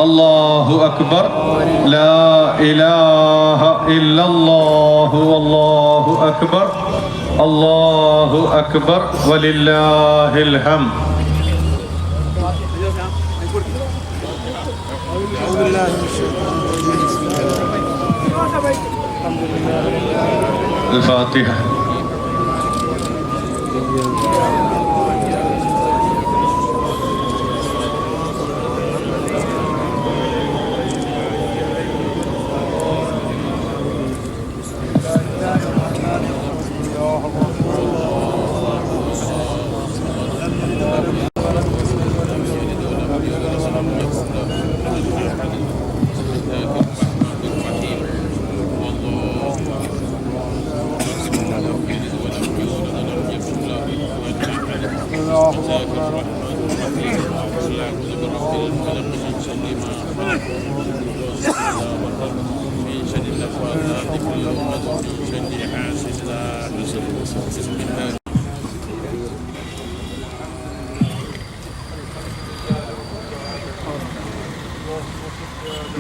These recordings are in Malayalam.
അല്ലാഹു അക്ബർ. ലാ ഇലാഹ ഇല്ലല്ലാഹു അല്ലാഹു അക്ബർ. അല്ലാഹു അക്ബർ വലില്ലാഹിൽ ഹംദ്. الفاتحة.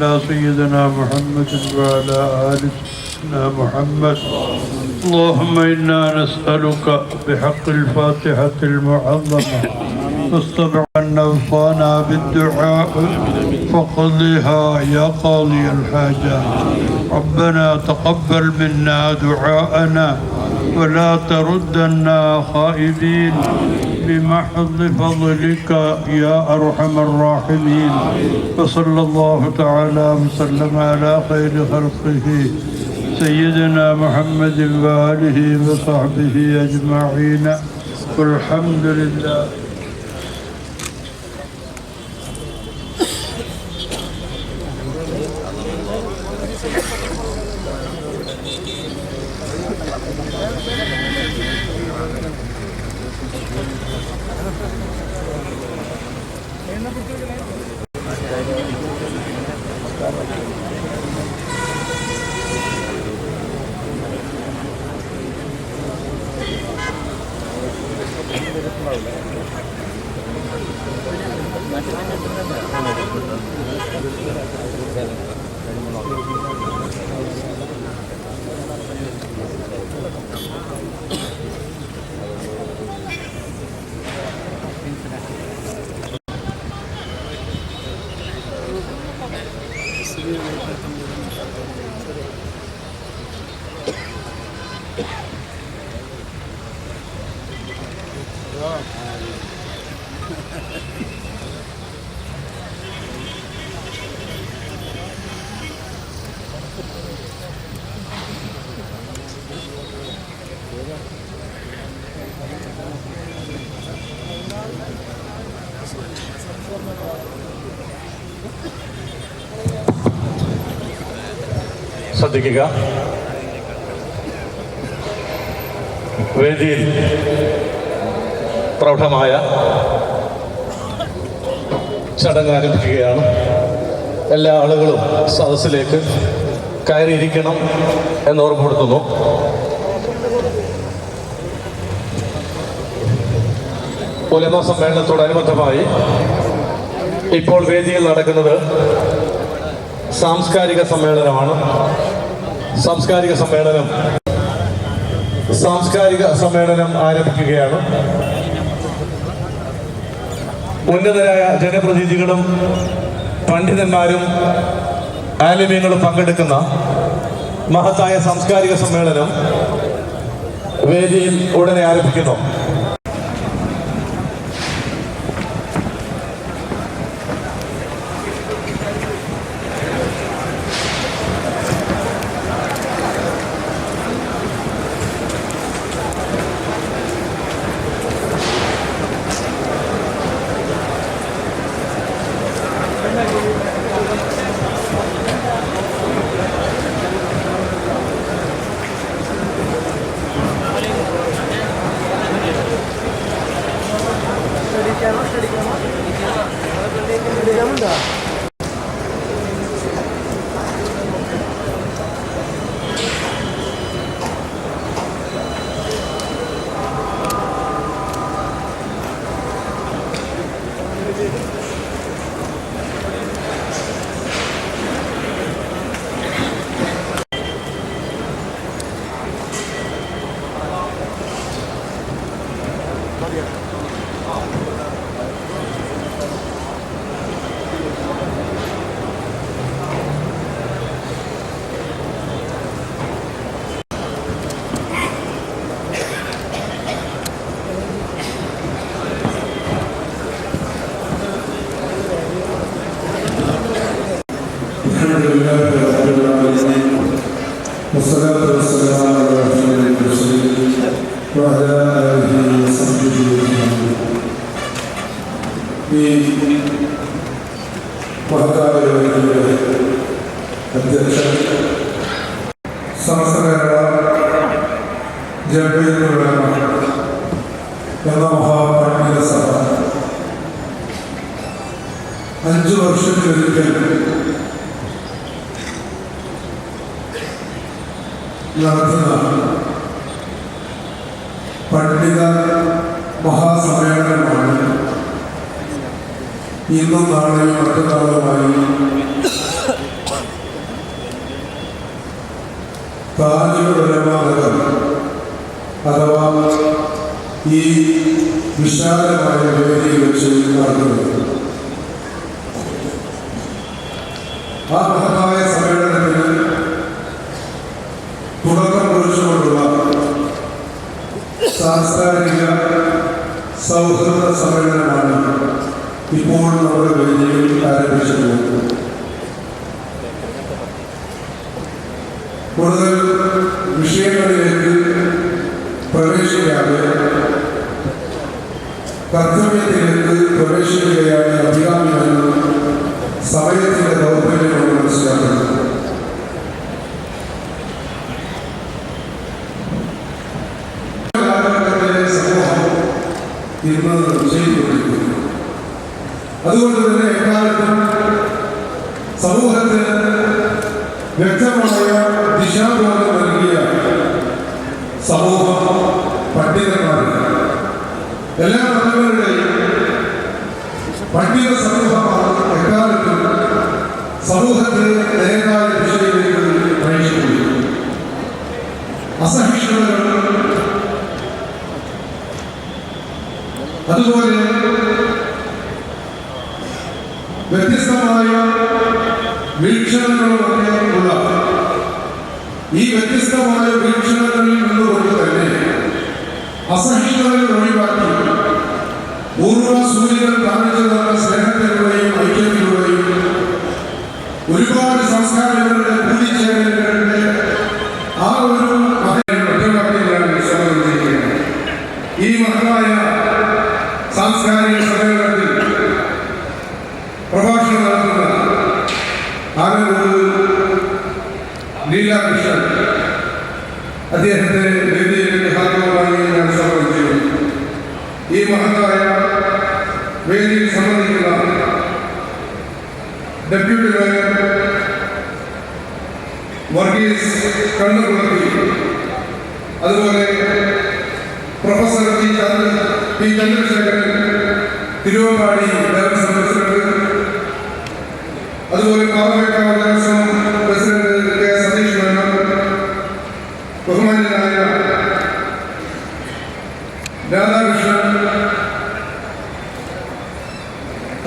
على سيدنا محمد وعلى آل سيدنا محمد. اللهم إنا نسألك بحق الفاتحة المعظمة واستمع عنا وصانا بالدعاء فقضها يا قاضي الحاجات. ربنا تقبل منا دعاءنا ولا تردنا خائبين بمحض فضلك يا أرحم الراحمين. وصلى الله تعالى وسلم على خير خلقه سيدنا محمد وآله وصحبه أجمعين والحمد لله. ശ്രദ്ധിക്കുക. വേദിയിൽ പ്രൗഢമായ ചടങ്ങ് ആരംഭിക്കുകയാണ്. എല്ലാ ആളുകളും സദസ്സിലേക്ക് കയറിയിരിക്കണം എന്ന് ഓർമ്മപ്പെടുത്തുന്നു. ഉലമ സമ്മേളനത്തോടനുബന്ധമായി ഇപ്പോൾ വേദിയിൽ നടക്കുന്നത് സാംസ്കാരിക സമ്മേളനമാണ്. സാംസ്കാരിക സമ്മേളനം ആരംഭിക്കുകയാണ്. ഉന്നതരായ ജനപ്രതിനിധികളും പണ്ഡിതന്മാരും ആലിമീങ്ങളും പങ്കെടുക്കുന്ന മഹത്തായ സാംസ്കാരിക സമ്മേളനം വേദിയിൽ ഉടനെ ആരംഭിക്കുന്നു. والصلاة والسلام على رسول المرسلين وعلى آله وصحبه أجمعين. ഈ മഹത്തായ അധ്യക്ഷൻ സമസ്ത കേരള ജംഇയ്യത്തുൽ ഉലമ എന്ന മഹാപണ്ഡിത സഭ 5 വർഷത്തിലൊരിക്കൽ നടത്തുന്ന പണ്ഡിത മഹാസമ്മേളനമാണ് ഇന്നും നാളെയും മറ്റന്നാളുമായി താജുൽ ഉലമ നഗർ അഥവാ ഈ വിശാലമായ വേദിയിൽ വെച്ച് നടത്തുന്നത്. ആ മഹത്തായ സമ്മേളനത്തിന് തുടക്കം കുറിച്ചുകൊണ്ടുള്ള സാംസ്കാരിക സൗഹൃദ സമ്മേളനമാണ് ഇപ്പോൾ നമ്മുടെ വേദിയിൽ ആരംഭിച്ചിട്ടുള്ളത്. കൂടുതൽ വിഷയങ്ങളിലേക്ക് പ്രവേശിക്കാതെ കർത്തവ്യത്തിലേക്ക് പ്രവേശിക്കുകയാണ് അഭികാമ്യമെന്ന് സമയത്തിന്റെ ദൗർബല്യം കൊണ്ട് മനസ്സിലാക്കുന്നത്. ഇന്ന് ചെയ്തുകൊണ്ടിരിക്കുന്നു. അതുകൊണ്ട് തന്നെ എക്കാലത്തും സമൂഹത്തിന് വ്യക്തമായ ദിശാബോധം നൽകിയ സമൂഹം പണ്ഡിതന്മാരാണ്. എല്ലാ മതങ്ങളുടെയും പണ്ഡിത സമൂഹമാണ് എക്കാലത്തും സമൂഹത്തെ നേരായ ദിശയിലേക്ക് നയിച്ചിട്ടുണ്ട്. അസഹിഷ്ണുതകൾ അതുപോലെ വ്യത്യസ്തമായ വീക്ഷണങ്ങളുമൊക്കെ ഉള്ള ഈ വ്യത്യസ്തമായ വീക്ഷണങ്ങളിൽ നിന്നുകൊണ്ട് തന്നെ അസഹിഷ്ണുതകൾ ഒഴിവാക്കി പൂർവ്വസൂര്യൻ കാണിച്ചു തന്ന സ്നേഹത്തിലൂടെയും ഐക്യത്തിലൂടെയും ഒരുപാട് സംസ്കാരങ്ങളുടെ കൂടിച്ചേരലുകളുടെ ആ ഒരു ഒറ്റവാക്കിലാണ് സ്വാഗതം. ഈ മഹത്തായ സാംസ്കാരിക സമ്മേളനത്തിൽ പ്രഭാഷണം നടത്തുന്ന ആനന്ദ ലീലാകൃഷ്ണൻ അദ്ദേഹത്തെ വേദിയിലേക്ക് ഹാജരായി ഞാൻ സ്വാഗതം ചെയ്യുന്നു. ഈ മഹത്തായ വേദിയിൽ സംബന്ധിക്കുന്ന ഡെപ്യൂട്ടി മേയർ വർഗീസ് കണ്ണുകുളത്തി, അതുപോലെ professor P Chandrasekharan Thiruvambadi Devaswom president, അതുപോലെ പാറമേക്കാവ് ദേവസ്വം പ്രസിഡന്റ് കെ സതീഷ് മേനോൻ, ബഹുമാന്യനായ രാധാകൃഷ്ണൻ,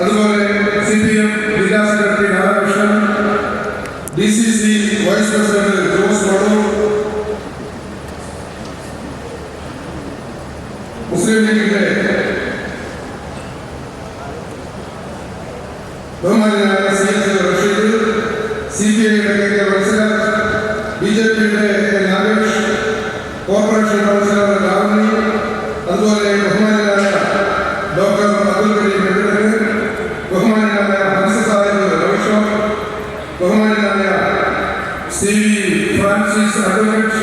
അതുപോലെ CPM ജില്ലാ secretary Radhakrishnan, DCC vice president Jose Vadoor, Muslim ലീഗിന്റെ ബഹുമാന്യനായ റഷീദ്, CPIയുടെ KK വത്സരാജ്, BJPയുടെ നാഗേഷ്, കോർപ്പറേഷൻ കൗൺസിലർ രാവണി, അതുപോലെ ബഹുമാന്യനായ ഡോക്ടർ അബ്ദുൽ കരീം വെങ്കടൻ, ബഹുമാന്യനായ ഹംസ സാഹിബ് രവിഷോർ, ബഹുമാന്യനായ CV ഫ്രാൻസിസ് അഡ്വക്കേറ്റ്,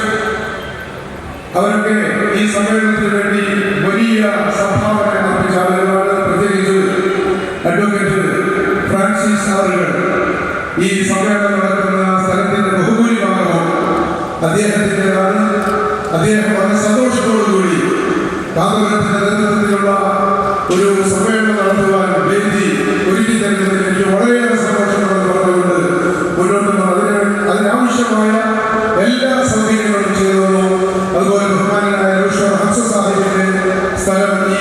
അവരൊക്കെ ഈ സമ്മേളനത്തിന് വേണ്ടി വലിയ സംഭാവന അർപ്പിച്ച ആളുകളാണ്. പ്രത്യേകിച്ച് അഡ്വക്കേറ്റ് ഫ്രാൻസിസ് അവர்கள் ഈ സമ്മേളനം നടക്കുന്ന സ്ഥലത്തിന്റെ ബഹുഭൂരിഭാഗവും അദ്ദേഹത്തിൻ്റെതാണ്. അദ്ദേഹം വളരെ സന്തോഷത്തോടുകൂടി കാന്തപുരത്തിന്റെ നേതൃത്വത്തിലുള്ള ഒരു സമ്മേളനം നടത്തുവാൻ വേദി ഒരുക്കി തരുന്നതിൽ എനിക്ക് വളരെയേറെ സന്തോഷമുണ്ടെന്ന് പറഞ്ഞുകൊണ്ട് മുന്നോട്ട് അതിനാവശ്യമായ എല്ലാ സൗകര്യങ്ങളും ചെയ്തു. അതുപോലെ ബഹുമാനായ ഹംസ സാഹിബിന്റെ സ്ഥലം ഈ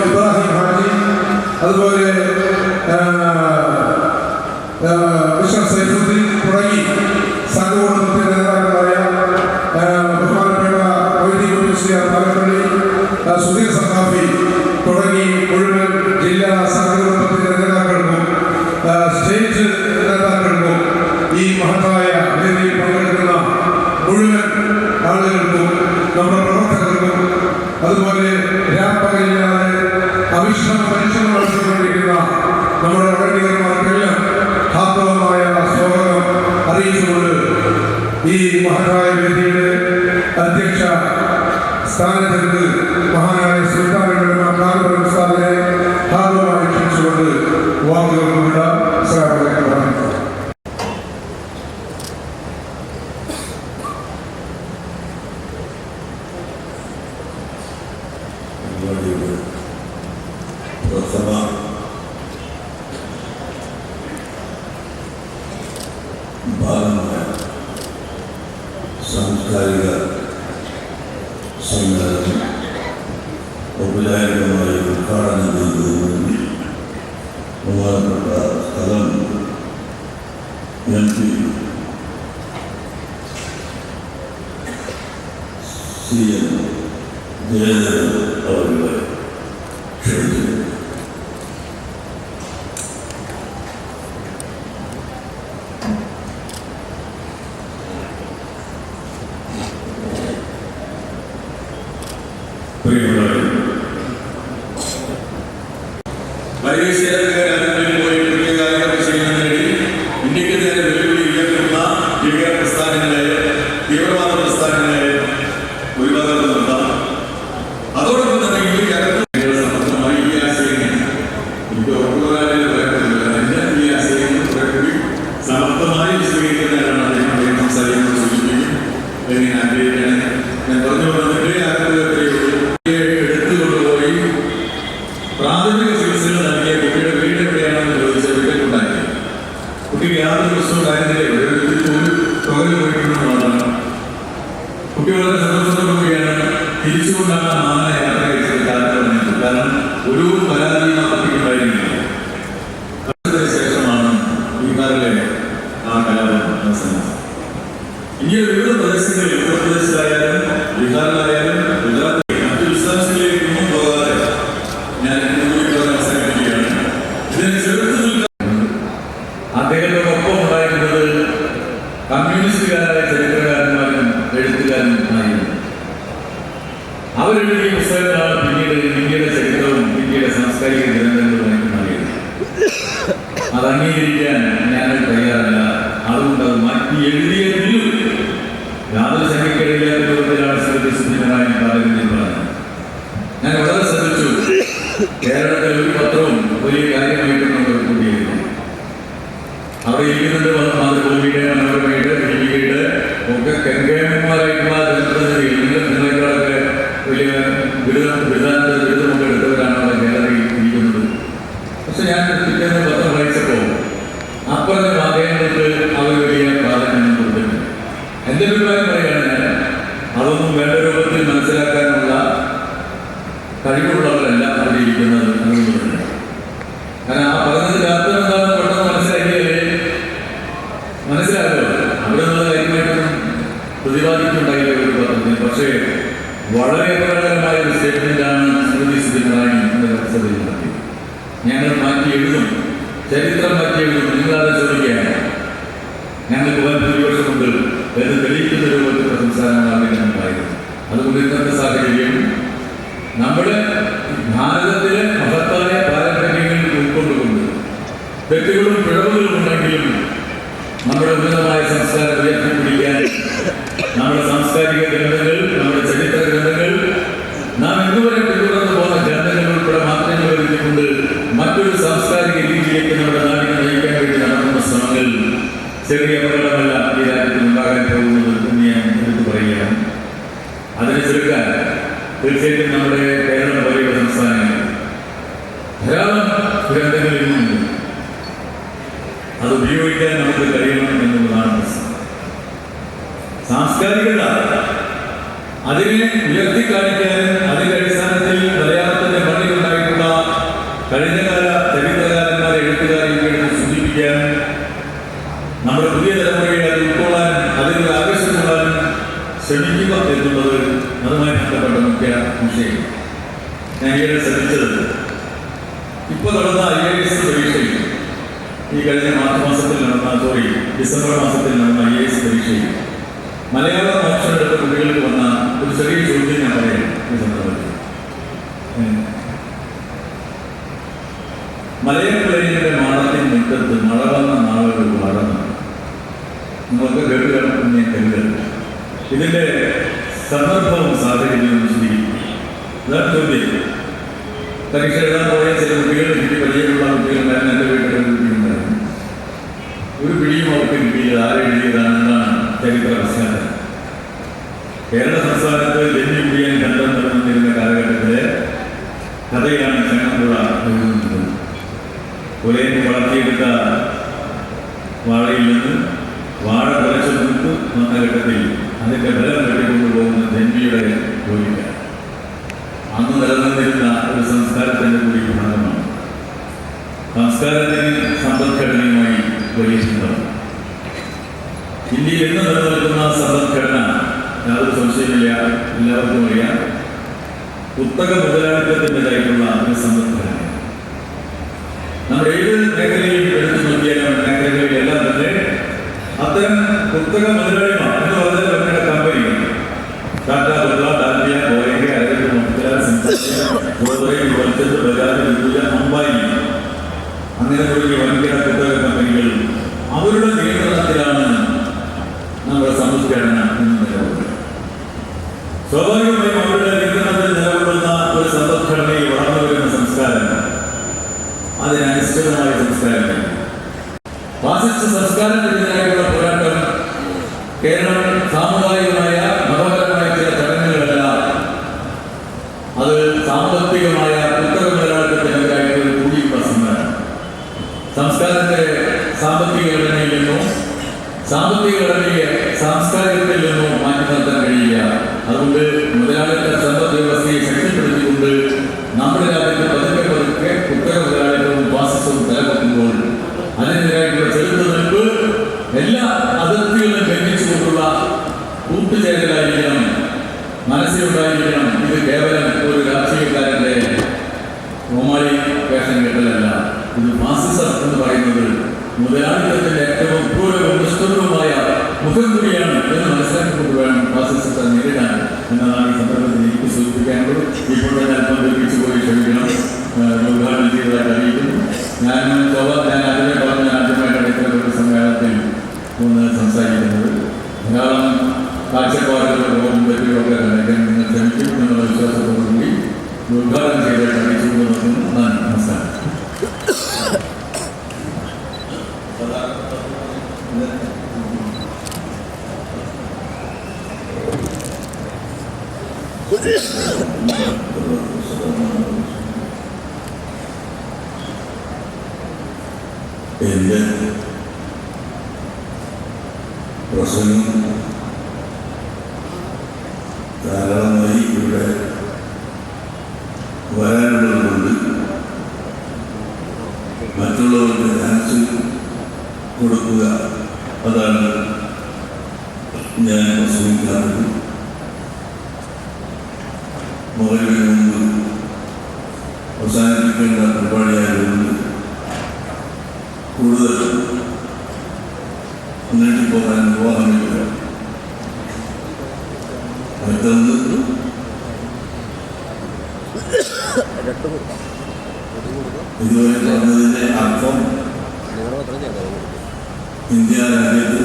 ഇബ്രാഹിം ഹാജി, അതുപോലെ സൈഫുദ്ദീൻ തുടങ്ങി സംഘകുടുംബത്തിന്റെ നേതാക്കളായ ബഹുമാനപ്പെട്ട പാലപ്പള്ളി, സുധീർ സഖാഫി തുടങ്ങി മുഴുവൻ ജില്ലാ സംഘകുടുംബത്തിന്റെ നേതാക്കൾക്കും സ്റ്റേറ്റ് നേതാക്കൾക്കും ഈ മഹത്തായ വേദിയിൽ പങ്കെടുക്കുന്ന മുഴുവൻ ആളുകൾക്കും നമ്മുടെ പ്രവർത്തകർക്കും അതുപോലെ രാപ്പകലില്ലാതെ അവിശ്രമ പരിശ്രമം നടത്തിക്കൊണ്ടിരിക്കുന്ന നമ്മുടെ വളണ്ടിയർമാർക്കെല്ലാം ഹാർദവമായ സ്വാഗതം അറിയിച്ചുകൊണ്ട് ഈ മഹത്തായ വേദിയുടെ അധ്യക്ഷ സ്ഥാനത്തേക്ക് മഹാനായ സുൽത്താനുകളുടെ ഉസ്താദിനെ ഹാർദവമായി ക്ഷണിച്ചുകൊണ്ട് വാക്കുകൾക്ക് വിടാം. പ്രഥമ ഭാഗമായ സാംസ്കാരിക സമ്മേളനം ഔപചാരികമായി ഉദ്ഘാടനം ചെയ്തതിന് ബഹുമാനപ്പെട്ട സ്ഥലം MP CN ജയദേവൻ അവരുടെ ക്ഷണിച്ചു. ഇന്ത്യക്ക് നേരെ വെല്ലുവിളി ഉയർത്തുന്ന ഭീകര പ്രസ്ഥാനങ്ങളെ, തീവ്രവാദ പ്രസ്ഥാനങ്ങളെ ഒഴിവാക്കാൻ നിർത്താം. അതോടൊപ്പം തന്നെ ഈ സമർത്ഥമായി ഈ ആശയങ്ങൾ എനിക്ക് ഉറപ്പുകാരിൽ പറയാൻ ഈ ആശയങ്ങൾ കുറെ കൂടി സമർത്ഥമായി വിശദീകരിക്കുന്നതിനാണ് അദ്ദേഹം സംസാരിക്കുന്നത് സൂചിപ്പിക്കും എന്ന് ഞാൻ ആഗ്രഹിക്കുകയാണ്. ഞാൻ പറഞ്ഞു വന്നിട്ട് എടുത്തുകൊണ്ടുപോയി പ്രാഥമിക ചികിത്സകൾ നൽകിയ കുട്ടിയുടെ വീട് എവിടെയാണെന്ന് ചോദിച്ച വീട്ടിലുണ്ടാക്കി. കുട്ടിക്ക് യാതൊരു പ്രശ്നവും ഉണ്ടായിരുന്നില്ല. ഒരു തുകയിൽ പോയിട്ടുണ്ടെന്ന് മാത്രമാണ്. കുട്ടി വളരെ സന്തോഷത്തോടുകൂടിയാണ് തിരിച്ചുകൊണ്ടാണ് മാമനെ യാത്ര കഴിച്ചത്. കാരണം ഒരു പരാതിയും ആ കുട്ടിക്കുണ്ടായിരുന്നില്ല. ശേഷമാണ് ബീഹാറിലെ ആ കലാപം അവസാനിച്ചത്. ഇന്ത്യയുടെ വിവിധ പ്രദേശങ്ങളിൽ, ഉത്തർപ്രദേശിലായാലും ബീഹാറിലായാലും ഗുജറാത്തിലും മറ്റു വിശ്വാസങ്ങളിലേക്കൊന്നും പോകാതെ ഞാൻ അവസാനിപ്പിക്കുകയാണ്. ഇതിനെ ചെറുത്തു നിൽക്കാൻ അദ്ദേഹത്തോടൊപ്പം ഉണ്ടായിരുന്നത് കമ്മ്യൂണിസ്റ്റുകാരായ ചരിത്രകാരന്മാരും എഴുത്തുകാരന്മാരായിരുന്നു. അവരെഴുതിയ പുസ്തകങ്ങളാണ് പിന്നീട് ഇന്ത്യയുടെ ചരിത്രവും ഇന്ത്യയുടെ സാംസ്കാരിക ഗ്രന്ഥങ്ങളുമായിട്ട് മാറിയത്. അത് അംഗീകരിക്കാൻ ഞാൻ തയ്യാറല്ല. അതുകൊണ്ട് അത് മാറ്റി എഴുതിയതിലും യാതൊരു സംഖ്യക്കിടയില്ലാത്ത രൂപത്തിലാണ് ശ്രദ്ധിച്ചതിനായി പാലകത്തിൽ പറഞ്ഞത്. ഞാൻ വളരെ ശ്രദ്ധിച്ചു. കേരളത്തിൽ ഒരു പത്രവും വലിയ കാര്യമായിട്ട് നമ്മൾ കൂടിയിരുന്നു. അവിടെ ഇരിക്കുന്നുണ്ട് മാതൃഭൂമിയുടെ, മനോരമയുടെ, ദീപികയുടെ ഒക്കെ കെങ്കേമന്മാരായിട്ടുള്ള ജനപ്രതിനിധികൾ. നിങ്ങളെക്കാളൊക്കെ വലിയ ബിരുദമൊക്കെ എടുത്തവരാണ് അവിടെ ഗാലറിയിൽ ഇരിക്കുന്നത്. പക്ഷെ ഞാൻ പിറ്റേന്ന് പത്രം വായിച്ചപ്പോൾ അപ്പുറത്തെ മാധ്യമങ്ങൾക്ക് അവർ വലിയ പ്രാധാന്യം കൊടുത്തിട്ടുണ്ട്. എൻ്റെ അഭിപ്രായം പറയുകയാണ്, ഞാൻ അതൊന്നും വേണ്ട രൂപത്തിൽ മനസ്സിലാക്കാനുള്ള കഴിവുള്ളവരല്ല അവിടെ ഇരിക്കുന്നത് എന്നുള്ളതുണ്ട്. കാരണം ആ പറഞ്ഞതിന്റെ അർത്ഥം എന്താണെന്ന് പെട്ടെന്ന് മനസ്സിലാകുമല്ലോ. അവിടെ നിന്നുള്ള കാര്യമായിട്ടൊന്നും പ്രതിപാദിക്കുണ്ടായില്ല ഒരു പത്രത്തിന്. പക്ഷേ വളരെ അപകടകരമായ ഒരു സ്റ്റേറ്റ്മെന്റാണ് സ്മൃതി സുധീന്ദ്രനായി വസ്തുതയിൽ നടത്തി. ഞങ്ങൾ മാറ്റി എഴുതും, ചരിത്രം മാറ്റി എഴുതും. നിങ്ങളാതെ ചോദിക്കുകയാണ്. ഞങ്ങൾക്ക് വൻ ഭൂരിപക്ഷമുണ്ട് എന്ന് തെളിയിക്കുന്ന രൂപത്തിലുള്ള സംസാരങ്ങളാണ് ഉണ്ടായിരുന്നു. അതുകൊണ്ട് ഇന്നത്തെ സാഹചര്യം നമ്മുടെ ഭാരതത്തിലെ മഹത്തായ പാരമ്പര്യങ്ങളിൽ ഉൾക്കൊണ്ടുകൊണ്ട് തെറ്റുകളും പിഴവുകളും ഉണ്ടെങ്കിലും നമ്മുടെ ഉന്നതമായ സംസ്കാരം ഉയർത്തിപ്പിടിക്കാൻ നമ്മുടെ സാംസ്കാരിക ഗ്രന്ഥങ്ങൾ, നമ്മുടെ ചരിത്ര ഗ്രന്ഥങ്ങൾ, നാം ഇന്നുവരെ പിന്തുടർന്നു പോകുന്ന ഗ്രന്ഥങ്ങൾ ഉൾപ്പെടെ മാറ്റങ്ങൾ വരുത്തിക്കൊണ്ട് മറ്റൊരു സാംസ്കാരിക രീതിയിലേക്ക് നമ്മുടെ നാടിനെ നയിക്കാൻ വേണ്ടി നടത്തുന്ന ശ്രമങ്ങൾ ചെറിയ അപകടമല്ല ഈ രാജ്യത്തിൽ ഉണ്ടാകാൻ പോകുന്നത് എന്ന് ഞാൻ എടുത്തു പറയുകയാണ്. അതിനെ ചെറുക്കാൻ തീർച്ചയായിട്ടും നമ്മുടെ കേരളം പോലെയുള്ള സംസ്ഥാനങ്ങൾ ധാരാളം ഗ്രന്ഥങ്ങൾ ഇന്നുണ്ട്. അത് ഉപയോഗിക്കാൻ നമുക്ക് കഴിയണം എന്നുള്ളതാണ് പ്രശ്നം. സാംസ്കാരികത അതിനെ ഉയർത്തിക്കാണിക്കാനും അതിന്റെ അടിസ്ഥാനത്തിൽ മലയാളത്തിന്റെ മണ്ണിലുണ്ടായിട്ടുള്ള കഴിഞ്ഞകാല ചരിത്രകാരന്മാരെ എഴുത്തുകാരെയും സൂചിപ്പിക്കാനും നമ്മുടെ പുതിയ തലമുറയെ അത് ഉൾക്കൊള്ളാനും അതിൽ ആകർഷിക്കാനും ശ്രമിക്കുക എന്നുള്ളത് അതുമായി ബന്ധപ്പെട്ട മുഖ്യ വിഷയം. ഞാൻ ഈയിടെ ശ്രമിച്ചത് ഇപ്പോൾ നടന്ന IAS പരീക്ഷയിൽ ഈ കഴിഞ്ഞ ഡിസംബർ മാസത്തിൽ നടന്ന IAS പരീക്ഷയിൽ മലയാളം ഓപ്ഷൻ എടുത്ത കുട്ടികൾക്ക് വന്ന ഒരു ചെറിയ ചോദ്യം ഞാൻ പറയാം ഈ സന്ദർഭത്തിൽ. മലയപ്പുഴയുടെ മാടത്തിൻ മുറ്റത്ത് മഴ വന്ന നാളുകൾ വളർന്നു. നിങ്ങൾക്ക് കേട്ടുകയാണ് ഞാൻ കരുതല്ല. ഇതിന്റെ സന്ദർഭവും സാഹചര്യവും വിശദീകരിക്കും. അതാണ് ചോദ്യം. പരീക്ഷ എഴുതാൻ പോയ ചില കുട്ടികൾ എനിക്ക് പരിചയമുള്ള കുട്ടികളുണ്ടായിരുന്നു. എൻ്റെ വീട്ടിലെ കുട്ടികളുണ്ടായിരുന്നു. ഒരു പിടിയും അവർക്ക് കിട്ടിയത് ആരെഴുതിയതാണെന്നാണ് ചരിത്ര പശ്ചാത്തലം. കേരള സംസ്ഥാനത്ത് ജന്മി കുടിയാൻ കണ്ടം നടന്നിരുന്ന കാലഘട്ടത്തിലെ കഥയാണ് ചങ്ങമ്പുഴ എഴുതുന്നത്. പുലയന് വളർത്തിയെടുത്ത വാഴയിൽ നിന്ന് വാഴ കുറച്ച് മുൻപ് വന്ന ഘട്ടത്തിൽ അതിൻ്റെ ബലം കെട്ടിക്കൊണ്ടുപോകുന്ന ജന്മിയുടെ ജോലിക്ക അന്ന് നിലനിന്നിരുന്ന ഒരു സംസ്കാരത്തിൻ്റെ കൂടി ഭാഗമാണ്. സംസ്കാരത്തിന് സമ്പദ്ഘടനയുമായി വലിയ ചിന്തമാണ്. ഇന്ത്യയിൽ ഇന്ന് നിലനിൽക്കുന്ന സമ്പദ്ഘടന യാതൊരു സംശയമില്ല, എല്ലാവർക്കും അറിയാം. കുത്തക മുതലാളിത്തത്തിൻ്റെതായിട്ടുള്ള ഒരു സമ്പദ്ഘടന. നമ്മുടെ ഏത് മേഖലയിൽ എടുത്തു നോക്കിയാലും മേഖലകളിലെല്ലാം തന്നെ അത്തരം കുത്തക മുതലാളിമാർ എന്ന് പറഞ്ഞാൽ അവരുടെ കമ്പനികൾ ടാറ്റ, ബിർള, ഡാൽമിയ, ബോയിംഗ്, അരവിന്ദ്, മൊത്തല, ഗോദ്രേജ്, വൽച്ചന്ദ്, ബജാജ്, ഹിന്ദുജ, അംബാനി അങ്ങനെ തുടങ്ങിയ വൻകിട കുത്തക കമ്പനികൾ അവരുടെ നിയന്ത്രണത്തിലാണ് നമ്മുടെ സമ്പദ്ഘടന എന്ന് നിലകൊള്ളുന്നത്. സ്വാഭാവികമായും അവരുടെ നിയന്ത്രണത്തിൽ നിലകൊള്ളുന്ന ഒരു സമ്പദ്ഘടനയിൽ വളർന്നു വരുന്ന സംസ്കാരം അതിനനുസൃതമായ സംസ്കാരങ്ങൾ. ഫാസിസ്റ്റ് സംസ്കാരത്തിനെതിരായുള്ള പോരാട്ടം കേരളം സാമുദായികമായ മതപരമായ ചില ചടങ്ങുകളല്ല, അത് സാമ്പത്തികമായ കുത്തക മുതലാളിത്തത്തിനെതിരായിട്ടുള്ള ഒരു കൂടിയുള്ള സമരമാണ്. സംസ്കാരത്തെ സാമ്പത്തിക ഘടനയിൽ നിന്നോ സാമ്പത്തിക ഘടനയെ സാംസ്കാരികത്തിൽ നിന്നോ മാറ്റി നിർത്താൻ കഴിയില്ല. അതുകൊണ്ട് മുതലാളിത്ത സമ്പദ് വ്യവസ്ഥയെ ശക്തിപ്പെടുത്തിക്കൊണ്ട് നമ്മുടെ രാജ്യത്ത് പതുക്കെ കുത്തക മുതലാളിത്തവും ഫാസിസവും തലപൊക്കുമ്പോൾ അതിനെതിരായിട്ടുള്ള ചെറുത്തുനിൽപ്പ് എല്ലാ അതിർത്തികളും ലംഘിച്ചുകൊണ്ടുള്ള കൂട്ടുചേരലായിരിക്കണം, മനസ്സിലുണ്ടായിരിക്കണം. ഇത് കേവലം ഒരു രാഷ്ട്രീയക്കാരൻ്റെ കോമാളി വേഷം കെട്ടലല്ല. ഇത് ഫാസിസം എന്ന് പറയുന്നത് മുതലാളിത്തത്തിന്റെ ഏറ്റവും ക്രൂരവും നിഷ്ഠുരവുമായ മുഖം കൂടിയാണ് എന്ന് മനസ്സിലാക്കിക്കൊണ്ട് വേണം ഫാസിസത്തെ നേരിടാൻ എന്നതാണ് ഈ സന്ദർഭത്തിൽ എനിക്ക് സൂചിപ്പിക്കാനുള്ളത്. ഇപ്പോൾ തന്നെ അല്പം ദീർഘിച്ചു പോയി ക്ഷമിക്കണം. ഉദ്ഘാടനം ചെയ്തതായിട്ട് അറിയിക്കുന്നു. ഞാൻ അതിനെ പറഞ്ഞ ആദ്യമായിട്ടാണ് ഇത്തരം ഒരു സമ്മേളനത്തിൽ ഒന്ന് സംസാരിക്കുന്നത്. ധാരാളം കാഴ്ചപ്പാടുകളുടെ രോഗം തെറ്റുകളൊക്കെ കണ്ടെത്താൻ നിങ്ങൾ ക്ഷമിക്കും എന്നുള്ള വിശ്വാസത്തോടുകൂടി ഉദ്ഘാടനം ചെയ്തതായിട്ട് അറിയിച്ചുകൊണ്ട് നിർത്തുന്നു. നമസ്കാരം. എൻ്റെ പ്രസംഗം ധാരാളമായി ഇവിടെ വരാനുള്ളതുകൊണ്ട് മറ്റുള്ളവർക്ക് ചാൻസ് കൊടുക്കുക, അതാണ് ഞാൻ പ്രസംഗിക്കാറുള്ളത്. മകന് മുമ്പ് അവസാനിപ്പിക്കേണ്ട പരിപാടിയായതുകൊണ്ട് കൂടുതൽ മുന്നോട്ട് പോകാൻ വിവാഹമില്ല. മറ്റൊന്ന് ഇതുവരെ പറഞ്ഞതിൻ്റെ അർത്ഥം ഇന്ത്യ രാജ്യത്ത്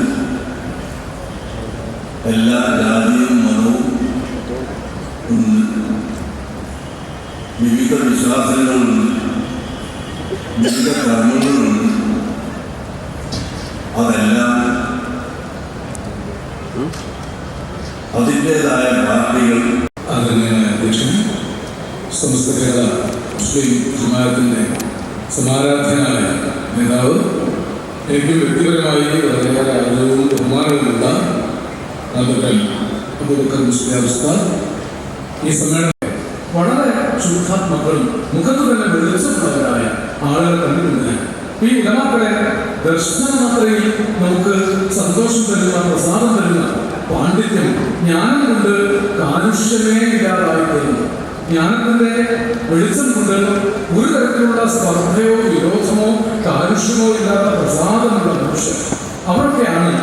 എല്ലാ ജാതിയും മതവും ഉണ്ട്, വിവിധ വിശ്വാസങ്ങളുണ്ട്, വിവിധ കർമ്മങ്ങളുണ്ട്. അതെല്ലാം അതിൻ്റെതായ പാർട്ടികൾ ആദരണീയനായ അധ്യക്ഷൻ, സമസ്ത കേരള മുസ്ലിം ജമാഅത്തിന്റെ സമാരാധ്യനായ നേതാവ്, എനിക്ക് വ്യക്തിപരമായി വളരെയേറെ ആദരവും ബഹുമാനവുമുള്ള അബൂബക്കർ മുസ്ലിയാർ ഉസ്താദ് ഈ സമ്മേളനം വളരെ ശുദ്ധാത്മക്കളും മുഖത്ത് തന്നെ വെളിച്ചമുള്ളവരായ ആളുകൾ കണ്ടിട്ടുണ്ട്. ഈ ഉലമാക്കളെ ദർശന മാത്രയിൽ നമുക്ക് സന്തോഷം തരുന്ന, പ്രസാദം തരുന്ന പാണ്ഡിത്യം, ജ്ഞാനം കൊണ്ട് കാലുഷ്യമേ ഇല്ലാതായി തരുന്നു. ജ്ഞാനത്തിന്റെ വെളിച്ചം കൊണ്ട് ഒരു തരത്തിലുള്ള സ്പർദ്ധയോ വിരോധമോ കാലുഷ്യമോ ഇല്ലാത്ത പ്രസാദമുള്ള മനുഷ്യർ അവരൊക്കെയാണ്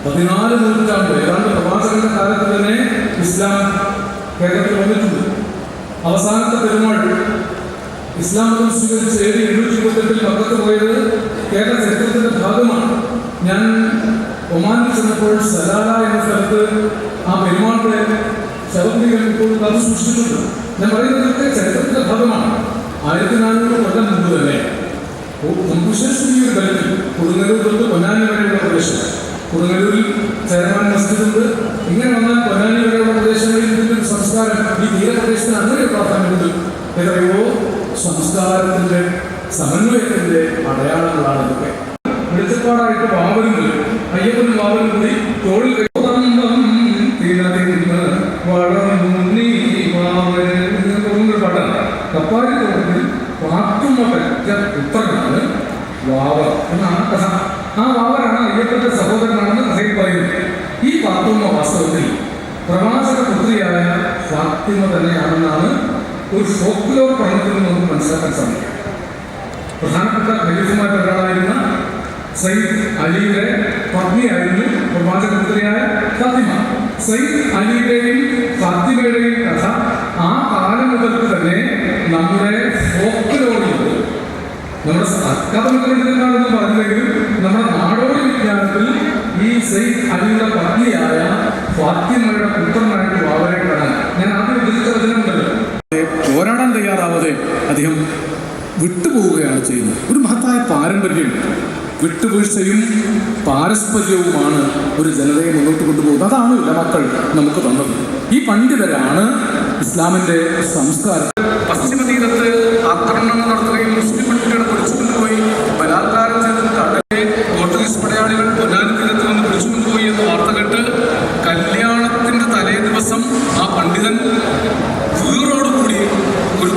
14 നൂറ്റാണ്ട് ഏതാണ്ട് പ്രവാചകന്റെ കാലത്ത് തന്നെ ഇസ്ലാം കേരളത്തിൽ വന്നിട്ടുണ്ട്. അവസാനത്തെ പെരുമാൾ ഇസ്ലാം മതം സ്വീകരിച്ച് 728 പക്കത്ത് പോയത് കേരള ചരിത്രത്തിന്റെ ഭാഗമാണ്. ഞാൻ ഒമാനിൽ ചെന്നപ്പോൾ സലാല എന്ന സ്ഥലത്ത് ആ പെരുമാളുടെ ശവകുടീരം ഇപ്പോൾ അത് സൂക്ഷിച്ചിട്ടുണ്ട്. ഞാൻ പറയുന്നതൊക്കെ ചരിത്രത്തിന്റെ ഭാഗമാണ്. 1400 കൊല്ലം മുമ്പ് തന്നെ വിശേഷിച്ച് ഈ ഒരു ബലത്തിൽ കൊടുങ്ങല്ലൂർ തൊട്ട് പൊന്നാനി വരെയുള്ള പ്രദേശം, കൊടുങ്ങല്ലൂരിൽ ചേരമാൻ മസ്ജിദ് ഉണ്ട്. ഇങ്ങനെ വന്നാൽ പൊന്നാനി വരെയുള്ള പ്രദേശങ്ങളിൽ ഇതിന്റെ സംസ്കാരം ഈ തീരപ്രദേശത്തിന് അങ്ങനെ പ്രാധാന്യമുണ്ട്. എത്രയോ സംസ്കാരത്തിന്റെ സമന്വയത്തിന്റെ അടയാളങ്ങളാണ് ഇതൊക്കെ. വെളിച്ചപ്പാടായിട്ട് വാവലും അയ്യപ്പനും വാവലും കൂടി തോളിൽ പാട്ടാണ്. കപ്പാരി തോട്ടത്തിൽ പാത്തുമ്മ പറ്റ പുത്രനാണ് വാവർ എന്നാണ് കഥ. ആ വാവരാണ് അയ്യപ്പന്റെ സഹോദരനാണെന്ന് കഥയിൽ പറയുന്നത്. ഈ പാത്തുമ്മ വാസ്തവത്തിൽ പ്രവാചക പുത്രിയായ ഫാത്തിമ തന്നെയാണെന്നാണ് ഒരു ഫോക്ലോർ പഠനത്തിൽ നമുക്ക് മനസ്സിലാക്കാൻ സാധിക്കും. പ്രധാനപ്പെട്ട ഖലീഫുമാരിൽ ഒരാളായിരുന്ന സയ്യിദ് അലിയുടെ പത്നിയായിരുന്നു പ്രവാചക പുത്രിയായ ഫാത്തിമ. സയ്യിദ് അലിയുടെയും ഫാത്തിമയുടെയും കഥ ആ കാലം മുതൽക്ക് തന്നെ നമ്മുടെ ഫോക്ലോറിലുണ്ട്. നമ്മുടെ അക്കാദമിക് പറഞ്ഞെങ്കിലും നമ്മുടെ നാടോടി വിജ്ഞാനത്തിൽ ഈ സയ്യിദ് അലിയുടെ പത്നിയായ ഫാത്തിമയുടെ പുത്രനായിട്ട് വാവരെ കാണാൻ ഞാൻ ആദ്യം ഉദ്ദേശിച്ച വചനമുണ്ടല്ലോ. പോരാടാൻ തയ്യാറാവാതെ അദ്ദേഹം വിട്ടുപോവുകയാണ് ചെയ്യുന്നത്. ഒരു മഹത്തായ പാരമ്പര്യം, വിട്ടുവീഴ്ചയും പാരസ്പര്യവുമാണ് ഒരു ജനതയെ മുന്നോട്ട് കൊണ്ടുപോകുന്നത്. അതാണ് ഉലമാക്കൾ നമുക്ക് തന്നത്. ഈ പണ്ഡിതരാണ് ഇസ്ലാമിന്റെ സംസ്കാരം. പശ്ചിമ തീരത്ത് ആക്രമണങ്ങൾ നടത്തുകയും മുസ്ലിം പെൺകുട്ടികളെ പിടിച്ചുകൊണ്ടുപോയി ബലാത്കാരം ചെയ്തിട്ട് അടലെ പോർച്ചുഗീസ് പടയാളികൾ പൊന്നാനി തീരത്ത് നിന്ന് പിടിച്ചുകൊണ്ടുപോയി എന്ന് വാർത്ത കേട്ട് കല്യാണത്തിന്റെ തലേ ദിവസം ആ പണ്ഡിതൻ വീറോടുകൂടി ഒരു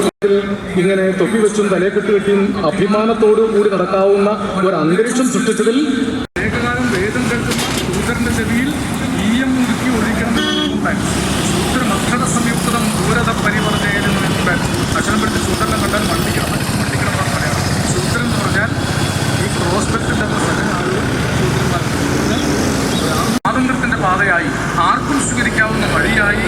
ഇങ്ങനെ തൊപ്പി വെച്ചും തലയെക്കെട്ട് കെട്ടിയും അഭിമാനത്തോടു കൂടി നടക്കാവുന്ന ഒരു അന്തരീക്ഷം സൃഷ്ടിച്ചതിൽ ഏകകാലം വേദം കേൾക്കുന്ന ശൂദ്രന്റെ ചെവിയിൽ ഈയം മുറുക്കി ഒഴിക്കണം. ശൂദ്ര മക്കള സംയുക്തം ദൂരത പരിവർത്തനം അക്ഷരം പഠിച്ച് ശൂദ്രനെ കണ്ടാൽ മണ്ടിക്കണം എന്ന് പറയാം. ശൂദ്രൻ എന്ന് പറഞ്ഞാൽ ഈ പ്രോസ്പെക്റ്റിന്റെ സ്വാതന്ത്ര്യത്തിന്റെ പാതയായി ആർക്കും സ്വീകരിക്കാവുന്ന വഴിയായി